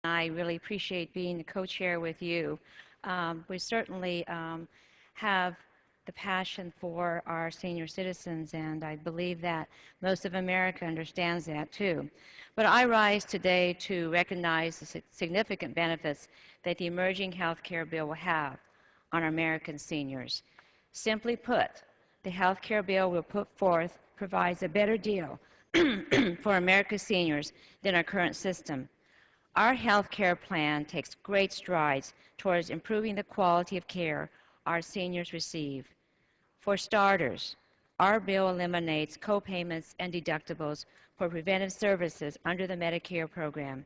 I really appreciate being the co-chair with you. We certainly have the passion for our senior citizens, and I believe that most of America understands that too. But I rise today to recognize the significant benefits that the emerging health care bill will have on our American seniors. Simply put, the health care bill we'll put forth provides a better deal for America's seniors than our current system. Our health care plan takes great strides towards improving the quality of care our seniors receive. For starters, our bill eliminates co-payments and deductibles for preventive services under the Medicare program.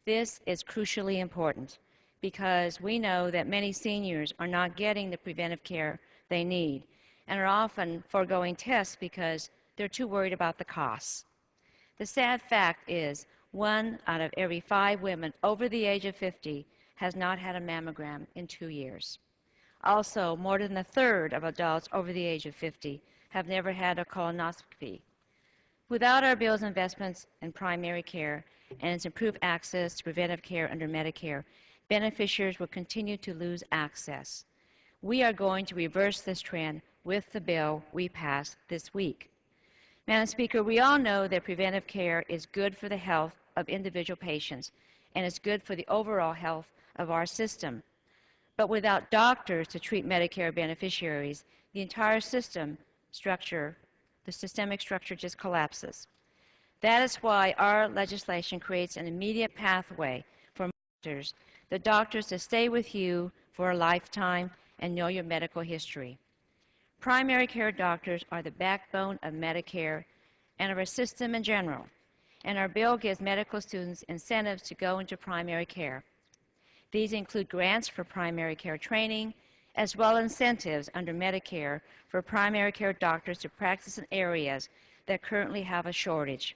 This is crucially important because we know that many seniors are not getting the preventive care they need and are often foregoing tests because they're too worried about the costs. The sad fact is 1 out of every 5 women over the age of 50 has not had a mammogram in 2 years. Also, more than a third of adults over the age of 50 have never had a colonoscopy. Without our bill's investments in primary care and its improved access to preventive care under Medicare, beneficiaries will continue to lose access. We are going to reverse this trend with the bill we passed this week. Madam Speaker, we all know that preventive care is good for the health of individual patients and is good for the overall health of our system. But without doctors to treat Medicare beneficiaries, the entire systemic structure just collapses. That is why our legislation creates an immediate pathway for the doctors to stay with you for a lifetime and know your medical history. Primary care doctors are the backbone of Medicare and of our system in general, and our bill gives medical students incentives to go into primary care. These include grants for primary care training, as well as incentives under Medicare for primary care doctors to practice in areas that currently have a shortage.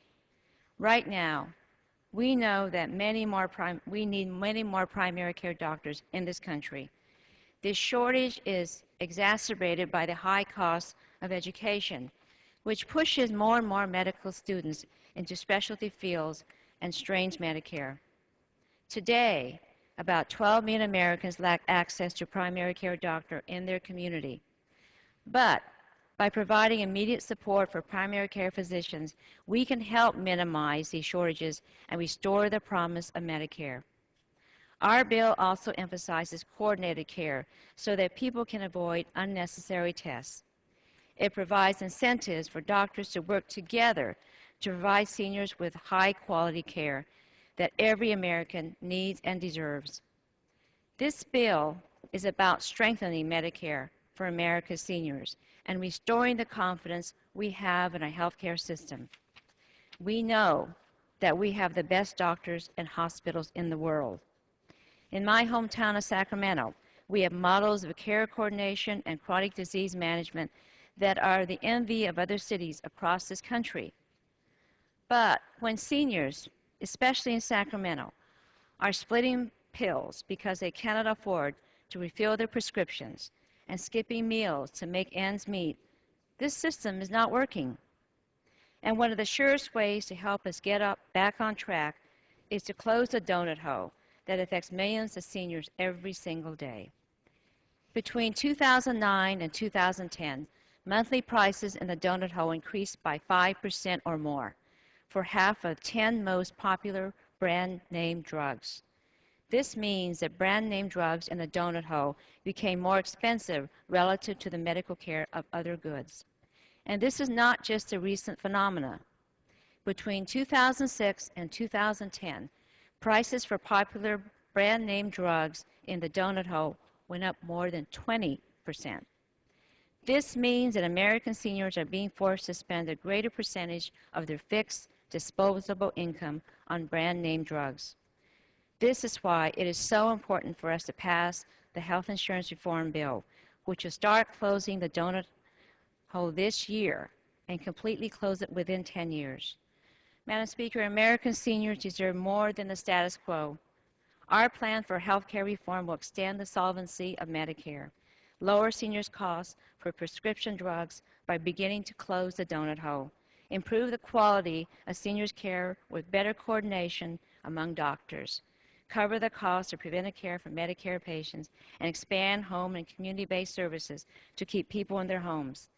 Right now, we know that we need many more primary care doctors in this country. This shortage is exacerbated by the high cost of education, which pushes more and more medical students into specialty fields and strains Medicare. Today, about 12 million Americans lack access to primary care doctor in their community. But by providing immediate support for primary care physicians, we can help minimize these shortages and restore the promise of Medicare. Our bill also emphasizes coordinated care so that people can avoid unnecessary tests. It provides incentives for doctors to work together to provide seniors with high-quality care that every American needs and deserves. This bill is about strengthening Medicare for America's seniors and restoring the confidence we have in our healthcare system. We know that we have the best doctors and hospitals in the world. In my hometown of Sacramento, we have models of care coordination and chronic disease management that are the envy of other cities across this country. But when seniors, especially in Sacramento, are splitting pills because they cannot afford to refill their prescriptions and skipping meals to make ends meet, this system is not working. And one of the surest ways to help us get back on track is to close the donut hole that affects millions of seniors every single day. Between 2009 and 2010, monthly prices in the donut hole increased by 5% or more for half of 10 most popular brand name drugs. This means that brand name drugs in the donut hole became more expensive relative to the medical care of other goods. And this is not just a recent phenomenon. Between 2006 and 2010, prices for popular brand name drugs in the donut hole went up more than 20%. This means that American seniors are being forced to spend a greater percentage of their fixed, disposable income on brand name drugs. This is why it is so important for us to pass the Health Insurance Reform Bill, which will start closing the donut hole this year and completely close it within 10 years. Madam Speaker, American seniors deserve more than the status quo. Our plan for health care reform will extend the solvency of Medicare, lower seniors' costs for prescription drugs by beginning to close the donut hole, improve the quality of seniors' care with better coordination among doctors, cover the cost of preventive care for Medicare patients, and expand home and community-based services to keep people in their homes.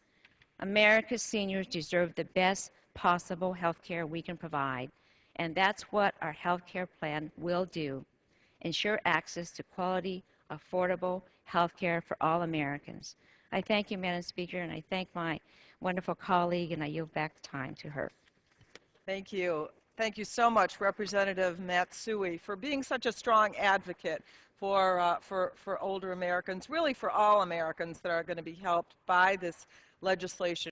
America's seniors deserve the best possible health care we can provide, and that's what our health care plan will do: ensure access to quality, affordable health care for all Americans. I thank you, Madam Speaker, and I thank my wonderful colleague, and I yield back the time to her. Thank you. Thank you so much, Representative Matsui, for being such a strong advocate for older Americans, really for all Americans that are going to be helped by this legislation.